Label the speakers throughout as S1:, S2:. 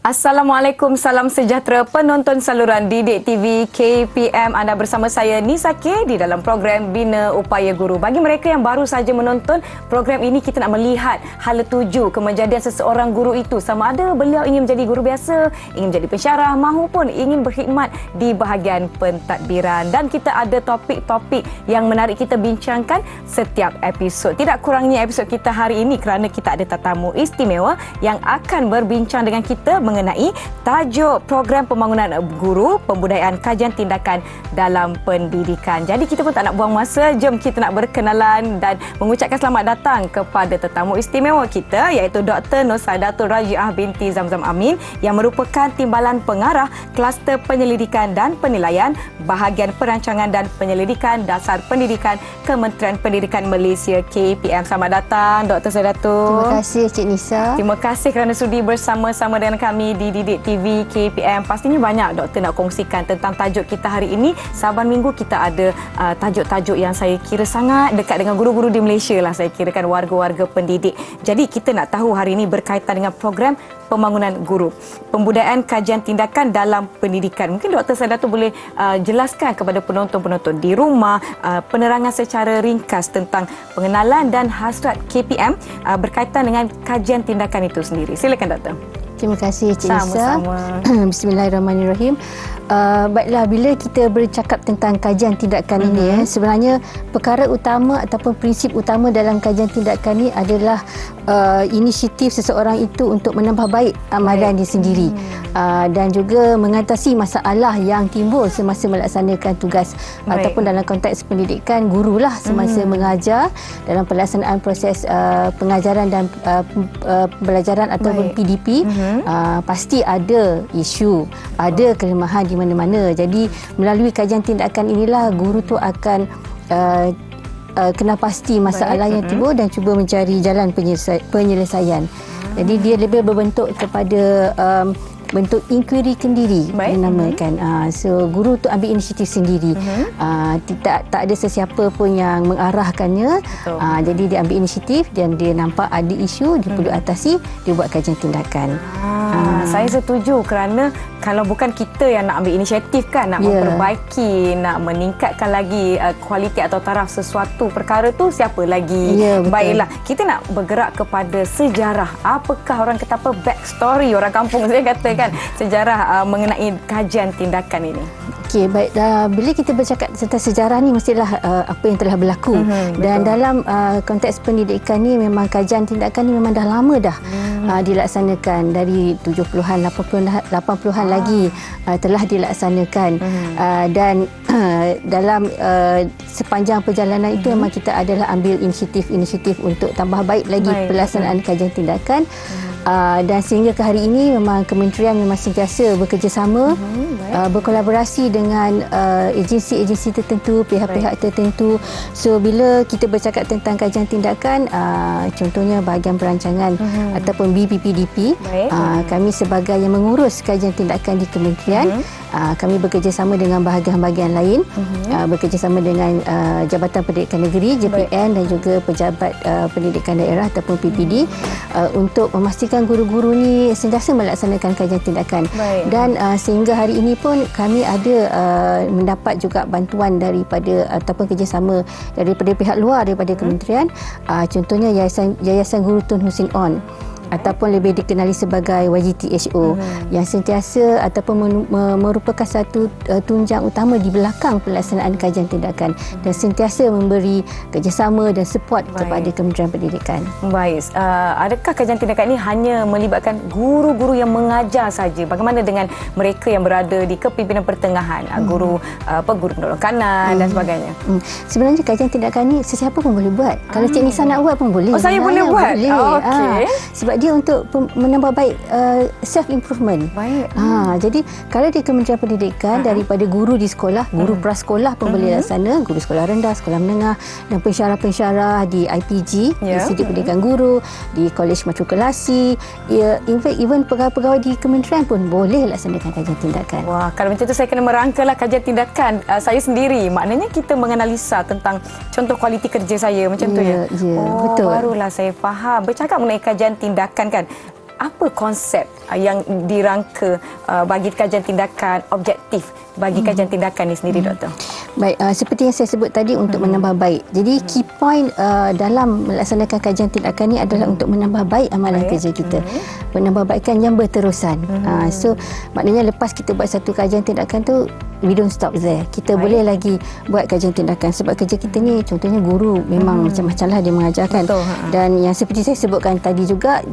S1: Assalamualaikum, salam sejahtera penonton saluran Didik TV KPM. Anda bersama saya Nisa K di dalam program Bina Upaya Guru. Bagi mereka yang baru saja menonton program ini, kita nak melihat hala tuju kemajadian seseorang guru itu. Sama ada beliau ingin menjadi guru biasa, ingin menjadi pensyarah maupun ingin berkhidmat di bahagian pentadbiran. Dan kita ada topik-topik yang menarik kita bincangkan setiap episod. Tidak kurangnya episod kita hari ini kerana kita ada tetamu istimewa yang akan berbincang dengan kita mengenai tajuk program pembangunan guru, pembudayaan kajian tindakan dalam pendidikan. Jadi kita pun tak nak buang masa, jom kita nak berkenalan dan mengucapkan selamat datang kepada tetamu istimewa kita, iaitu Dr. Nur Saidatul Rajiah binti Zamzam Amin yang merupakan Timbalan Pengarah Kluster Penyelidikan dan Penilaian Bahagian Perancangan dan Penyelidikan Dasar Pendidikan Kementerian Pendidikan Malaysia KPM. Selamat datang Dr. Saidatul.
S2: Terima kasih Cik Nisa.
S1: Terima kasih kerana sudi bersama-sama dengan kami di Didik TV KPM. Pastinya banyak doktor nak kongsikan tentang tajuk kita hari ini. Saban minggu kita ada tajuk-tajuk yang saya kira sangat dekat dengan guru-guru di Malaysia lah, saya kira kan, warga-warga pendidik. Jadi kita nak tahu hari ini berkaitan dengan program pembangunan guru, pembudayaan kajian tindakan dalam pendidikan. Mungkin Dr. Saidatul boleh jelaskan kepada penonton-penonton di rumah penerangan secara ringkas tentang pengenalan dan hasrat KPM berkaitan dengan kajian tindakan itu sendiri. Silakan doktor.
S2: Terima kasih Cik Nisa.
S1: Sama-sama.
S2: Bismillahirrahmanirrahim. Baiklah, bila kita bercakap tentang kajian tindakan ini, sebenarnya perkara utama ataupun prinsip utama dalam kajian tindakan ini adalah inisiatif seseorang itu untuk menambah baik amalan dia sendiri dan juga mengatasi masalah yang timbul semasa melaksanakan tugas ataupun dalam konteks pendidikan gurulah semasa mengajar dalam pelaksanaan proses pengajaran dan pembelajaran ataupun PDP. Pasti ada isu, ada kelemahan di mana-mana. Jadi melalui kajian tindakan inilah guru tu akan kena pasti masalah yang timbul dan cuba mencari jalan penyelesaian. Jadi dia lebih berbentuk kepada bentuk inquiry kendiri dinamakan. So guru tu ambil inisiatif sendiri. Tak ada sesiapa pun yang mengarahkannya. Jadi dia ambil inisiatif dan dia nampak ada isu dia perlu atasi, dia buat kajian tindakan.
S1: Saya setuju kerana kalau bukan kita yang nak ambil inisiatif kan, nak memperbaiki, nak meningkatkan lagi kualiti atau taraf sesuatu perkara tu, siapa lagi? Baiklah, kita nak bergerak kepada sejarah. Apakah orang kata apa, backstory orang kampung saya katakan, sejarah mengenai kajian tindakan ini.
S2: Okey, baik. Bila kita bercakap tentang sejarah ni, mestilah apa yang telah berlaku. Dan dalam konteks pendidikan ni, memang kajian tindakan ni memang dah lama dah dilaksanakan. Dari 70-an, 80-an lagi telah dilaksanakan. Dan dalam sepanjang perjalanan itu memang kita adalah ambil inisiatif untuk tambah baik lagi pelaksanaan kajian tindakan. Dan sehingga ke hari ini memang kementerian memang sentiasa bekerjasama, berkolaborasi dengan agensi-agensi tertentu, pihak-pihak tertentu. So bila kita bercakap tentang kajian tindakan, contohnya bahagian perancangan ataupun BPPDP, kami sebagai yang mengurus kajian tindakan di kementerian, kami bekerjasama dengan bahagian-bahagian lain, bekerjasama dengan Jabatan Pendidikan Negeri JPN dan juga Pejabat Pendidikan Daerah ataupun PPD untuk memastikan guru-guru ni sentiasa melaksanakan kajian tindakan. Dan sehingga hari ini pun kami ada mendapat juga bantuan daripada ataupun kerjasama daripada pihak luar daripada kementerian, contohnya Yayasan Guru Tun Hussein On ataupun lebih dikenali sebagai YGTHO yang sentiasa ataupun merupakan satu tunjang utama di belakang pelaksanaan kajian tindakan dan sentiasa memberi kerjasama dan support kepada Kementerian Pendidikan.
S1: Baik, adakah kajian tindakan ini hanya melibatkan guru-guru yang mengajar saja? Bagaimana dengan mereka yang berada di kepimpinan pertengahan, guru penolong kanan dan sebagainya?
S2: Sebenarnya kajian tindakan ni sesiapa pun boleh buat. Kalau Cik Nisa nak buat pun boleh.
S1: Oh, saya boleh buat?
S2: Boleh.
S1: Okey.
S2: Sebab dia untuk menambah baik self improvement. Jadi kalau di Kementerian Pendidikan daripada guru di sekolah, guru prasekolah pun boleh laksana, guru sekolah rendah, sekolah menengah dan pensyarah-pensyarah di IPG, Institut Pendidikan Guru, di Kolej Matrikulasi, even pegawai-pegawai di kementerian pun boleh laksanakan kajian tindakan.
S1: Wah, kalau macam tu saya kena merangkalah kajian tindakan saya sendiri. Maknanya kita menganalisa tentang contoh kualiti kerja saya macam tu ya.
S2: Betul.
S1: Barulah saya faham. Bercakap mengenai kajian tindakan kan, apa konsep yang dirangka bagi kajian tindakan objektif bagi kajian tindakan ini sendiri, Doktor?
S2: Baik, seperti yang saya sebut tadi, untuk menambah baik. Jadi key point dalam melaksanakan kajian tindakan ini adalah untuk menambah baik amalan kerja kita. Penambahbaikan yang berterusan. So maknanya lepas kita buat satu kajian tindakan tu, we don't stop there. Kita boleh lagi buat kajian tindakan, sebab kerja kita ni contohnya guru memang macam-macam lah dia mengajarkan.
S1: Betul.
S2: Dan yang seperti saya sebutkan tadi juga,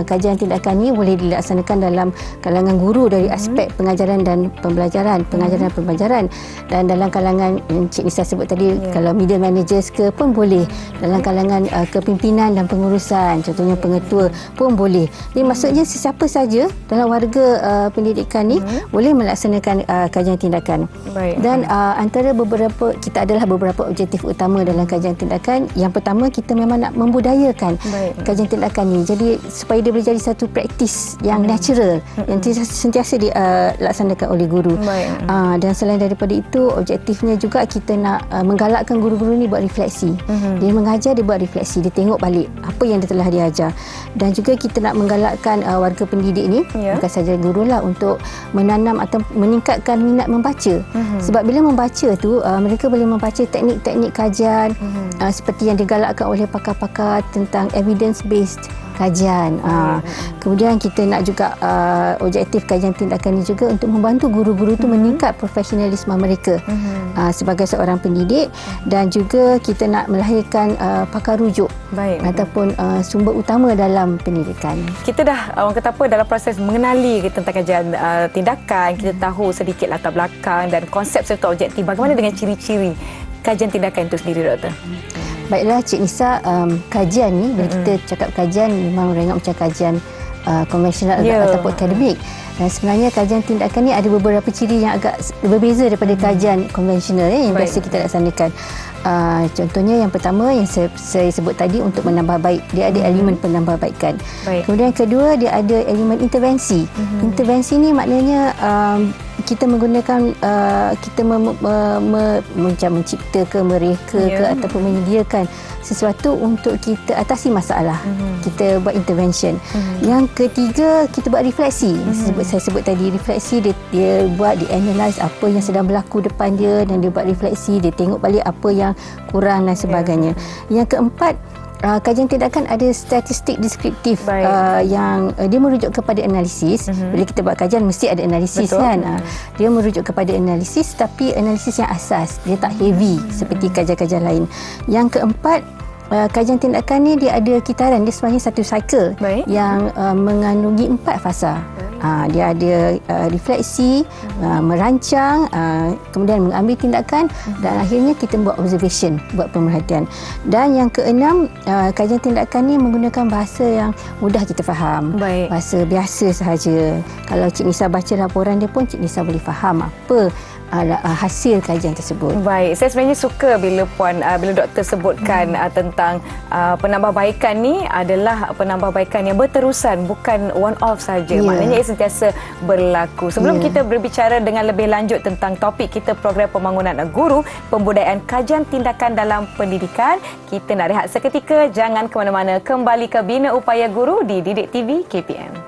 S2: kajian tindakan ni boleh dilaksanakan dalam kalangan guru dari aspek pengajaran dan pembelajaran, dan dalam kalangan Cik Nisa sebut tadi, kalau middle managers ke pun boleh, dalam kalangan kepimpinan dan pengurusan, contohnya pengetua pun boleh. Jadi maksudnya sesiapa saja dalam warga pendidikan ni boleh melaksanakan kajian tindakan.
S1: Baik.
S2: Dan antara kita adalah beberapa objektif utama dalam kajian tindakan. Yang pertama, kita memang nak membudayakan kajian tindakan ni, jadi supaya dia boleh jadi satu praktis yang natural, yang sentiasa dilaksanakan oleh guru. Dan selain daripada itu, objektifnya juga kita nak menggalakkan guru-guru ni buat refleksi. Dia mengajar, dia buat refleksi, dia tengok balik apa yang dia telah diajar. Dan juga kita nak menggalakkan warga pendidik ni, bukan saja guru lah, untuk menanam atau meningkatkan minat membaca. Sebab bila membaca tu, mereka boleh membaca teknik-teknik kajian seperti yang digalakkan oleh pakar-pakar tentang evidence based kajian. Kemudian kita nak juga objektif kajian tindakan ini juga untuk membantu guru-guru tu meningkat profesionalisme mereka sebagai seorang pendidik, dan juga kita nak melahirkan pakar rujuk ataupun sumber utama dalam pendidikan.
S1: Kita dah orang kata apa, dalam proses mengenali tentang kajian tindakan, kita tahu sedikit latar belakang dan konsep serta objektif. Bagaimana dengan ciri-ciri kajian tindakan itu sendiri, Doktor?
S2: Baiklah Cik Nisa, kajian ni, bila kita cakap kajian, memang orang ingat macam kajian konvensional ataupun akademik. Dan sebenarnya kajian tindakan ni ada beberapa ciri yang agak berbeza daripada kajian konvensional yang biasa kita laksanakan. Contohnya yang pertama yang saya sebut tadi, untuk menambah baik, dia ada elemen penambahbaikan. Kemudian yang kedua, dia ada elemen intervensi. Intervensi ni maknanya kita menggunakan kita macam mencipta ke, mereka ke, ataupun menyediakan sesuatu untuk kita atasi masalah. Kita buat intervention. Yang ketiga, kita buat refleksi. Saya sebut tadi, refleksi dia buat, dia analyse apa yang sedang berlaku depan dia, dan dia buat refleksi, dia tengok balik apa yang kurang dan sebagainya. Yang keempat, kajian tindakan ada statistik deskriptif yang dia merujuk kepada analisis. Bila kita buat kajian mesti ada analisis. Dia merujuk kepada analisis, tapi analisis yang asas, dia tak heavy seperti kajian-kajian lain. Yang keempat, kajian tindakan ni dia ada kitaran, dia sebenarnya satu cycle yang mengandungi 4 fasa. Dia ada refleksi, merancang, kemudian mengambil tindakan, dan akhirnya kita buat observation, buat pemerhatian. Dan yang keenam, kajian tindakan ni menggunakan bahasa yang mudah kita faham, bahasa biasa sahaja. Kalau Cik Nisa baca laporan dia pun, Cik Nisa boleh faham apa hasil kajian tersebut.
S1: Baik, saya sebenarnya suka bila bila doktor sebutkan tentang penambahbaikan ni adalah penambahbaikan yang berterusan, bukan one off saja. Maknanya ia sentiasa berlaku. Sebelum kita berbicara dengan lebih lanjut tentang topik kita, program pembangunan guru, pembudayaan kajian tindakan dalam pendidikan, kita nak rehat seketika. Jangan ke mana-mana, kembali ke Bina Upaya Guru di Didik TV KPM.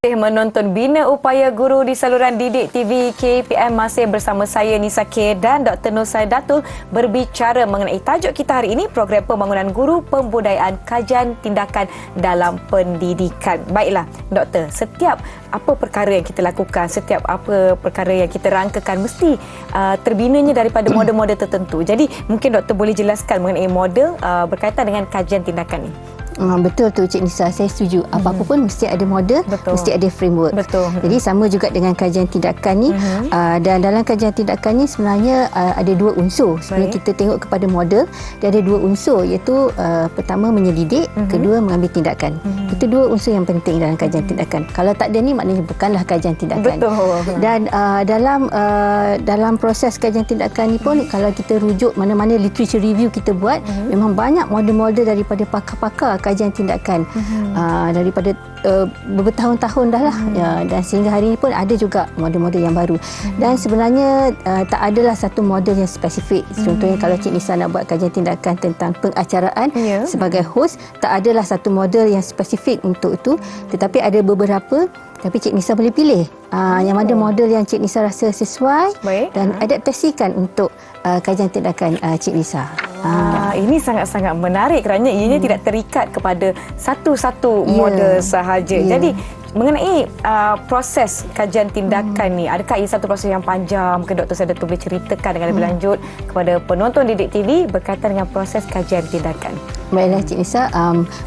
S1: Menonton Bina Upaya Guru di saluran Didik TV KPM, masih bersama saya Nisa K dan Dr. Nur Saidatul berbicara mengenai tajuk kita hari ini, program pembangunan guru, pembudayaan kajian tindakan dalam pendidikan. Baiklah Doktor, setiap apa perkara yang kita lakukan, setiap apa perkara yang kita rangkakan mesti terbinanya daripada model-model tertentu. Jadi mungkin Doktor boleh jelaskan mengenai model berkaitan dengan kajian tindakan ini.
S2: Betul tu Cik Nisa, saya setuju. Apa-apa pun mesti ada model, mesti ada framework. Jadi sama juga dengan kajian tindakan ni. Dan dalam kajian tindakan ni sebenarnya ada 2 unsur. Sebenarnya kita tengok kepada model, dia ada 2 unsur, iaitu pertama menyelidik, kedua mengambil tindakan. Itu 2 unsur yang penting dalam kajian tindakan. Kalau tak ada ni, maknanya bukanlah kajian tindakan. Dan dalam proses kajian tindakan ni pun, kalau kita rujuk mana-mana literature review kita buat, memang banyak model-model daripada pakar-pakar kajian tindakan daripada bertahun-tahun dah lah, dan sehingga hari ini pun ada juga model-model yang baru. Dan sebenarnya tak adalah satu model yang spesifik. Contohnya kalau Cik Nisa nak buat kajian tindakan tentang pengacaraan sebagai host, tak adalah satu model yang spesifik untuk itu, tetapi ada beberapa. Tapi Cik Nisa boleh pilih yang mana model yang Cik Nisa rasa sesuai dan adaptasikan untuk kajian tindakan Cik Nisa.
S1: Ini sangat-sangat menarik kerana ianya tidak terikat kepada satu-satu model sahaja. Jadi mengenai proses kajian tindakan ni, adakah ia satu proses yang panjang? Mungkin Dr. Sedato boleh ceritakan dengan lebih lanjut kepada penonton Didik TV berkaitan dengan proses kajian tindakan.
S2: Baiklah Cik Nisa,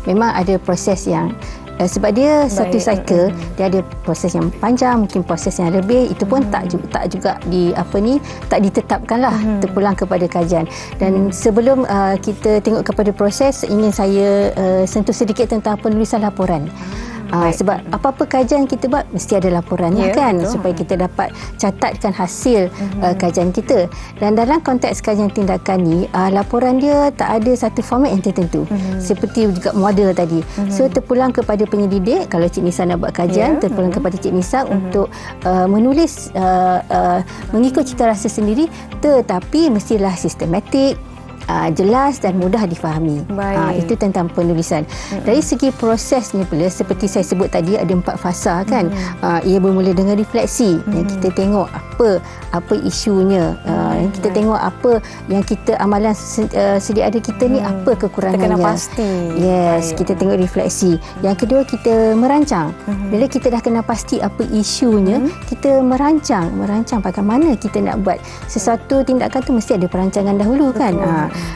S2: memang ada proses yang sebab dia satu cycle, dia ada proses yang panjang, mungkin proses yang lebih, itu pun tak juga tak ditetapkanlah, terpulang kepada kajian. Dan sebelum kita tengok kepada proses, ingin saya sentuh sedikit tentang penulisan laporan. Sebab apa-apa kajian kita buat mesti ada laporannya, kan, betul. Supaya kita dapat catatkan hasil kajian kita. Dan dalam konteks kajian tindakan ni, laporan dia tak ada satu format yang tertentu, seperti juga model tadi. So terpulang kepada penyelidik. Kalau Cik Nisa nak buat kajian, terpulang kepada Cik Nisa untuk menulis mengikut cita rasa sendiri, tetapi mestilah sistematik, jelas dan mudah difahami. Itu tentang penulisan. Dari segi prosesnya pula, seperti saya sebut tadi, ada 4 fasa, kan. Ia bermula dengan refleksi, yang kita tengok apa isunya, yang kita tengok apa yang kita amalan sedia ada kita ni, apa kekurangannya.
S1: Kita kena pasti.
S2: Yes, kita tengok refleksi. Yang kedua, kita merancang. Bila kita dah kena pasti apa isunya, kita merancang bagaimana kita nak buat sesuatu tindakan tu, mesti ada perancangan dahulu, kan.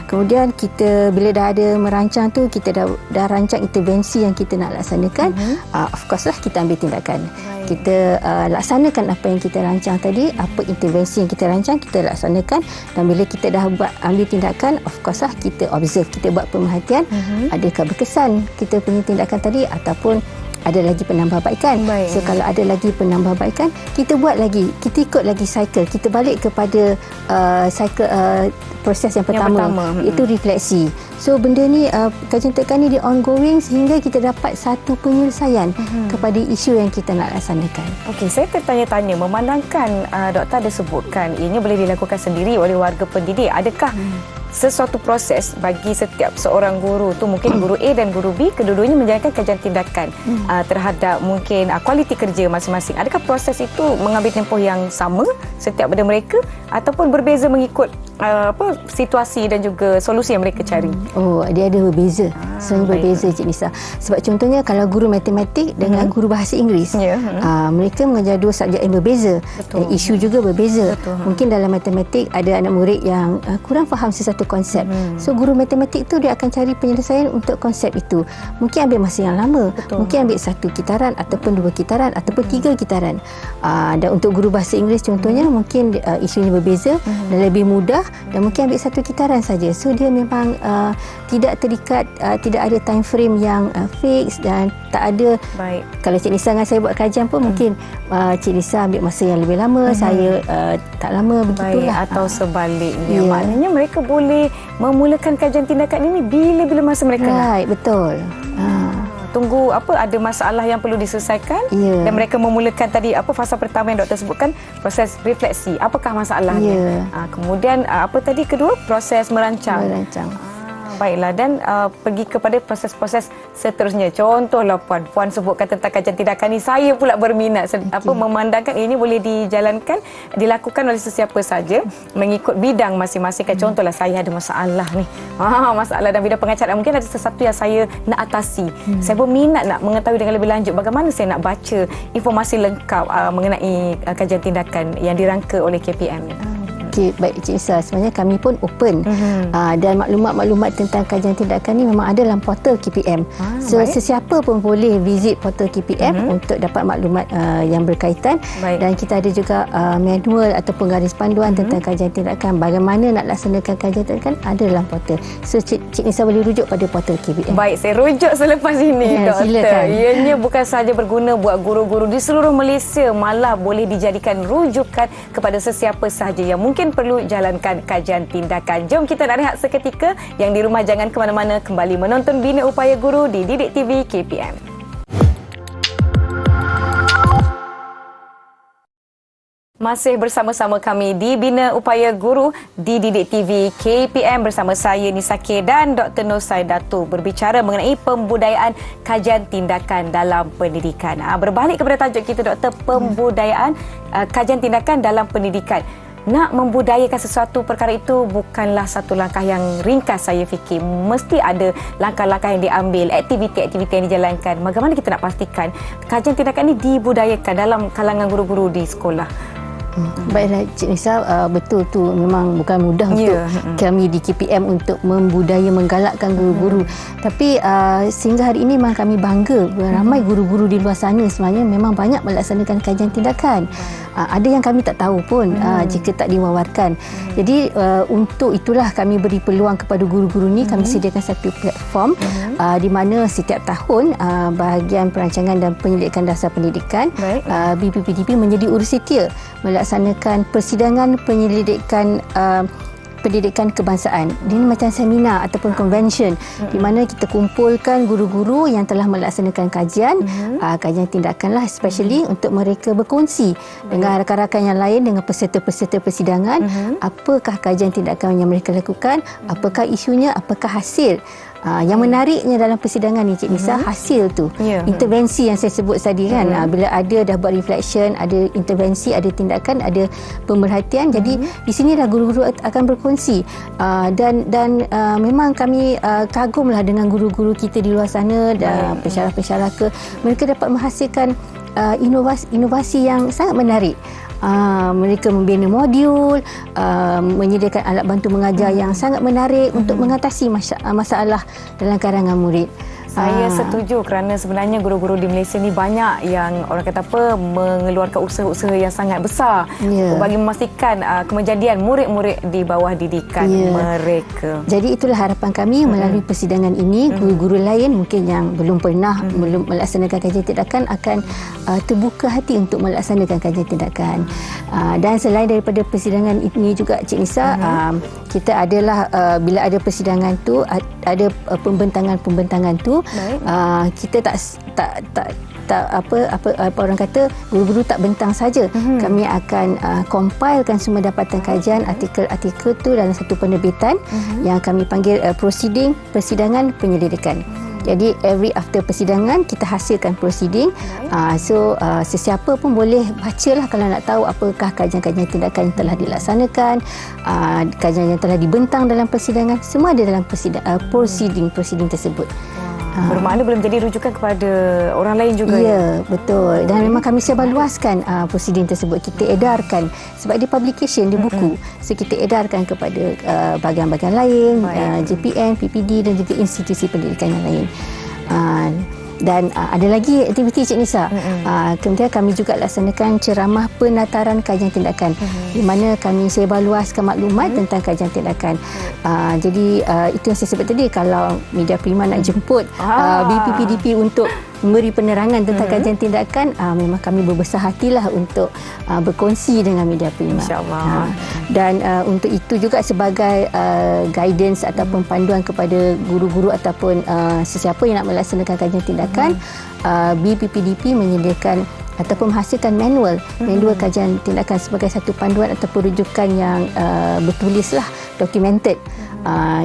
S2: Kemudian kita bila dah ada merancang tu, kita dah rancang intervensi yang kita nak laksanakan, of course lah kita ambil tindakan. Kita laksanakan apa yang kita rancang tadi, apa intervensi yang kita rancang, kita laksanakan. Dan bila kita dah ambil tindakan, of course lah kita observe, kita buat pemerhatian, adakah berkesan kita punya tindakan tadi ataupun ada lagi penambahbaikan. So kalau ada lagi penambahbaikan, kita buat lagi, kita ikut lagi cycle, kita balik kepada cycle proses yang pertama, iaitu refleksi. So benda ni, kajian tindakan ni dia ongoing sehingga kita dapat satu penyelesaian kepada isu yang kita nak laksanakan. Okey,
S1: saya tertanya-tanya, memandangkan doktor ada sebutkan ianya boleh dilakukan sendiri oleh warga pendidik. Adakah sesuatu proses bagi setiap seorang guru tu, mungkin guru A dan guru B, kedua-duanya menjalankan kajian tindakan terhadap mungkin kualiti kerja masing-masing? Adakah proses itu mengambil tempoh yang sama setiap pada mereka ataupun berbeza mengikut situasi dan juga solusi yang mereka cari?
S2: Dia ada berbeza. Sebenarnya berbeza, Cik Nisa. Sebab contohnya kalau guru matematik dengan guru bahasa Inggeris, mereka mengajar dua subjek yang berbeza. Dan isu juga berbeza. Mungkin dalam matematik ada anak murid yang kurang faham sesuatu konsep. So guru matematik tu dia akan cari penyelesaian untuk konsep itu. Mungkin ambil masa yang lama. Mungkin ambil 1 kitaran ataupun 2 kitaran ataupun 3 kitaran. Dan untuk guru bahasa Inggeris contohnya, mungkin isunya berbeza dan lebih mudah, dan mungkin ambil 1 kitaran saja. So dia memang tidak terikat, tidak ada time frame yang fix dan tak ada. Kalau Cik Nisa dengan saya buat kajian pun mungkin Cik Nisa ambil masa yang lebih lama, saya tak lama, begitulah.
S1: Atau sebaliknya. Maknanya mereka boleh memulakan kajian tindakan ini bila-bila masa mereka nak.
S2: Betul.
S1: Tunggu ada masalah yang perlu diselesaikan, dan mereka memulakan tadi fasa pertama yang doktor sebutkan, proses refleksi, apakah masalahnya. Kemudian tadi kedua, proses merancang. Baiklah, dan pergi kepada proses-proses seterusnya. Contohlah Puan sebutkan tentang kajian tindakan ni, saya pula berminat memandangkan ini boleh dilakukan oleh sesiapa saja mengikut bidang masing-masing. Contohlah saya ada masalah ni, masalah dalam bidang pengacaraan, mungkin ada sesuatu yang saya nak atasi. Saya berminat nak mengetahui dengan lebih lanjut bagaimana saya nak baca informasi lengkap mengenai kajian tindakan yang dirangka oleh KPM ni.
S2: Okey, baik Cik Nisa, sebenarnya kami pun open dan maklumat-maklumat tentang kajian tindakan ni memang ada dalam portal KPM. So sesiapa pun boleh visit portal KPM untuk dapat maklumat yang berkaitan. Dan kita ada juga manual ataupun garis panduan tentang kajian tindakan, bagaimana nak laksanakan kajian tindakan, ada dalam portal. So Cik Nisa boleh rujuk pada portal KPM.
S1: Baik, saya rujuk selepas ini, doktor.
S2: Silakan.
S1: Ianya bukan sahaja berguna buat guru-guru di seluruh Malaysia, malah boleh dijadikan rujukan kepada sesiapa sahaja yang mungkin mungkin perlu jalankan kajian tindakan. Jom kita nak rehat seketika. Yang di rumah jangan ke mana-mana, kembali menonton Bina Upaya Guru di Didik TV KPM. Masih bersama-sama kami di Bina Upaya Guru di Didik TV KPM bersama saya Nisa K dan Dr. Nur Saidatu berbicara mengenai pembudayaan kajian tindakan dalam pendidikan. Berbalik kepada tajuk kita, Doktor, pembudayaan kajian tindakan dalam pendidikan. Nak membudayakan sesuatu perkara itu bukanlah satu langkah yang ringkas, saya fikir. Mesti ada langkah-langkah yang diambil, aktiviti-aktiviti yang dijalankan. Bagaimana kita nak pastikan kajian tindakan ini dibudayakan dalam kalangan guru-guru di sekolah?
S2: Baiklah Cik Nisa, betul tu memang bukan mudah untuk kami di KPM untuk menggalakkan guru-guru. Tapi sehingga hari ini memang kami bangga ramai guru-guru di luar sana sebenarnya memang banyak melaksanakan kajian tindakan. Ada yang kami tak tahu pun jika tak diwawarkan. Jadi untuk itulah kami beri peluang kepada guru-guru ni, kami sediakan satu platform di mana setiap tahun bahagian perancangan dan penyelidikan dasar pendidikan BPPDP menjadi urussetia melaksanakan persidangan penyelidikan pendidikan kebangsaan. Ini macam seminar ataupun convention di mana kita kumpulkan guru-guru yang telah melaksanakan kajian tindakan lah, especially untuk mereka berkongsi dengan rakan-rakan yang lain, dengan peserta-peserta persidangan, apakah kajian tindakan yang mereka lakukan, apakah isunya, apakah hasil. Yang menariknya dalam persidangan ni Cik Nisa, hasil tu, intervensi yang saya sebut tadi kan, bila ada dah buat reflection, ada intervensi, ada tindakan, ada pemerhatian. Jadi di sinilah guru-guru akan berkongsi, dan memang kami kagumlah dengan guru-guru kita di luar sana dan pensyarah-pensyarah mereka dapat menghasilkan inovasi yang sangat menarik. Mereka membina modul, menyediakan alat bantu mengajar yang sangat menarik untuk mengatasi masalah dalam kalangan murid.
S1: Saya setuju kerana sebenarnya guru-guru di Malaysia ni banyak yang orang kata apa mengeluarkan usaha-usaha yang sangat besar bagi memastikan kemejadian murid-murid di bawah didikan mereka.
S2: Jadi itulah harapan kami melalui persidangan ini, guru-guru lain mungkin yang belum melaksanakan kajian tindakan akan terbuka hati untuk melaksanakan kajian tindakan. Dan selain daripada persidangan ini juga Cik Nisa, kita adalah bila ada persidangan tu, ada pembentangan tu, kita tak apa orang kata, guru-guru tak bentang saja. Kami akan compilekan semua dapatan kajian, artikel-artikel tu dalam satu penerbitan yang kami panggil persidangan penyelidikan. Jadi every after persidangan kita hasilkan proceeding. So sesiapa pun boleh bacalah kalau nak tahu apakah kajian-kajian tindakan yang telah dilaksanakan, kajian yang telah dibentang dalam persidangan, semua ada dalam proceeding tersebut.
S1: Bermakna boleh menjadi rujukan kepada orang lain juga.
S2: Ya, betul. Dan memang kami sebarluaskan prosedur tersebut. Kita edarkan sebab dia publication, dia buku. So kita edarkan kepada bahagian-bahagian lain, JPN, PPD dan juga institusi pendidikan yang lain. Dan ada lagi aktiviti Cik Nisa. Kemudian kami juga laksanakan ceramah penataran kajian tindakan, di mana kami sebarluaskan maklumat tentang kajian tindakan. Jadi itu yang saya sebut tadi, kalau media prima nak jemput BPPDP untuk memberi penerangan tentang kajian tindakan, memang kami berbesar hatilah untuk berkongsi dengan media prima.
S1: InsyaAllah.
S2: Dan untuk itu juga sebagai guidance ataupun panduan kepada guru-guru ataupun sesiapa yang nak melaksanakan kajian tindakan, BPPDP menyediakan ataupun menghasilkan manual kajian tindakan sebagai satu panduan ataupun rujukan yang bertulis lah, documented.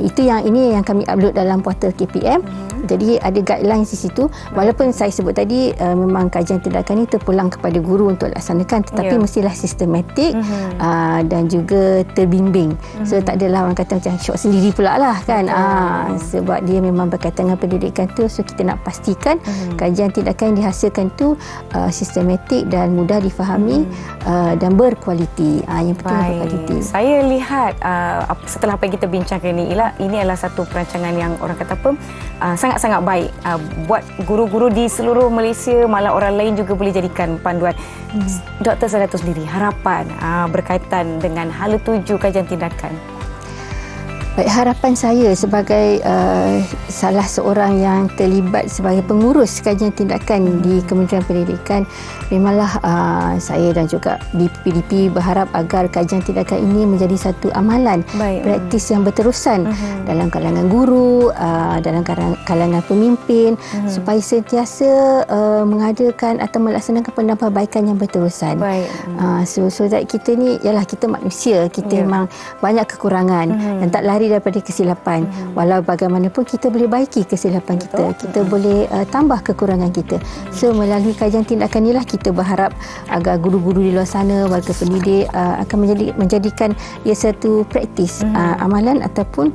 S2: Itu yang kami upload dalam portal KPM. Jadi ada guidelines di situ. Walaupun saya sebut tadi memang kajian tindakan ini terpulang kepada guru untuk laksanakan, tetapi mestilah sistematik dan juga terbimbing. So tak adalah orang kata macam syok sendiri pula lah kan. Sebab dia memang berkaitan dengan pendidikan tu. So kita nak pastikan kajian tindakan yang dihasilkan tu sistematik dan mudah difahami dan berkualiti. Yang penting berkualiti.
S1: Saya lihat setelah apa yang kita bincangkan ini adalah satu perancangan yang orang kata apa sangat-sangat baik buat guru-guru di seluruh Malaysia, malah orang lain juga boleh jadikan panduan. Dr. Saidatu sendiri, harapan berkaitan dengan hala tuju kajian tindakan?
S2: Baik, harapan saya sebagai salah seorang yang terlibat sebagai pengurus kajian tindakan di Kementerian Pendidikan, memanglah saya dan juga BPPDP berharap agar kajian tindakan ini menjadi satu amalan, praktis yang berterusan dalam kalangan guru, dalam kalangan pemimpin, supaya sentiasa mengadakan atau melaksanakan penambahbaikan yang berterusan. So that kita ni, ialah kita manusia, kita memang banyak kekurangan dan tak lari daripada kesilapan. Walau bagaimanapun kita boleh baiki kesilapan kita boleh tambah kekurangan kita. So melalui kajian tindakan inilah kita berharap agar guru-guru di luar sana, warga pendidik akan menjadikan ia satu praktis amalan ataupun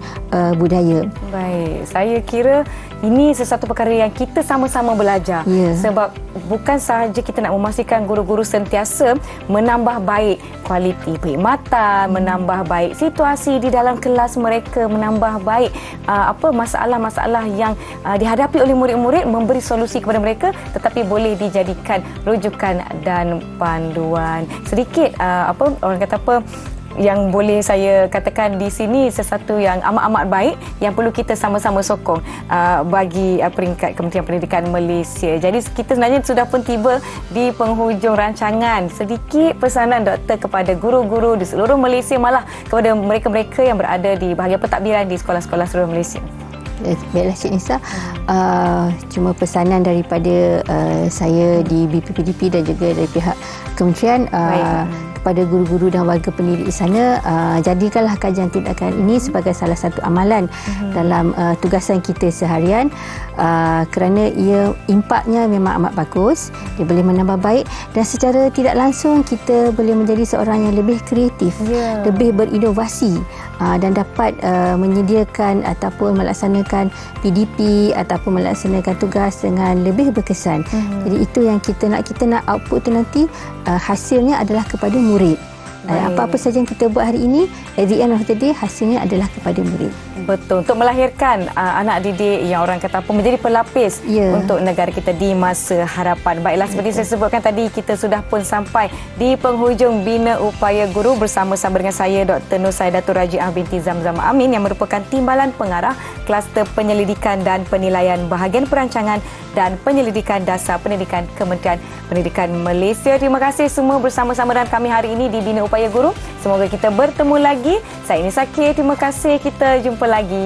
S2: budaya.
S1: Baik, saya kira ini sesuatu perkara yang kita sama-sama belajar. Sebab bukan sahaja kita nak memastikan guru-guru sentiasa menambah baik kualiti perkhidmatan, menambah baik situasi di dalam kelas mereka, menambah baik masalah-masalah yang dihadapi oleh murid-murid, memberi solusi kepada mereka, tetapi boleh dijadikan rujukan dan panduan. Sedikit orang kata yang boleh saya katakan di sini, sesuatu yang amat-amat baik yang perlu kita sama-sama sokong bagi peringkat Kementerian Pendidikan Malaysia. Jadi kita sebenarnya sudah pun tiba di penghujung rancangan. Sedikit pesanan doktor kepada guru-guru di seluruh Malaysia, malah kepada mereka-mereka yang berada di bahagian pentadbiran di sekolah-sekolah seluruh Malaysia.
S2: Baiklah Cik Nisa, cuma pesanan daripada saya di BPPDP dan juga dari pihak kementerian kepada guru-guru dan warga pendidik di sana, jadikanlah kajian tindakan ini sebagai salah satu amalan dalam tugasan kita seharian, kerana impaknya memang amat bagus, dia boleh menambah baik dan secara tidak langsung kita boleh menjadi seorang yang lebih kreatif, lebih berinovasi dan dapat menyediakan ataupun melaksanakan PDP ataupun melaksanakan tugas dengan lebih berkesan. Jadi itu yang kita nak output tu nanti hasilnya adalah kepada murid. Apa-apa saja yang kita buat hari ini, at the end of the day, hasilnya adalah kepada murid.
S1: Betul, untuk melahirkan anak didik yang orang kata menjadi pelapis untuk negara kita di masa harapan. Baiklah, seperti saya sebutkan tadi, kita sudah pun sampai di penghujung Bina Upaya Guru bersama-sama dengan saya Dr. Nur Saidatul Rajiah binti Zamzam Amin yang merupakan Timbalan Pengarah Kluster Penyelidikan dan Penilaian Bahagian Perancangan dan Penyelidikan Dasar Pendidikan Kementerian Pendidikan Malaysia. Terima kasih semua bersama-sama dengan kami hari ini di Bina Upaya Guru. Semoga kita bertemu lagi. Saya Nisa K. Terima kasih. Kita jumpa lagi.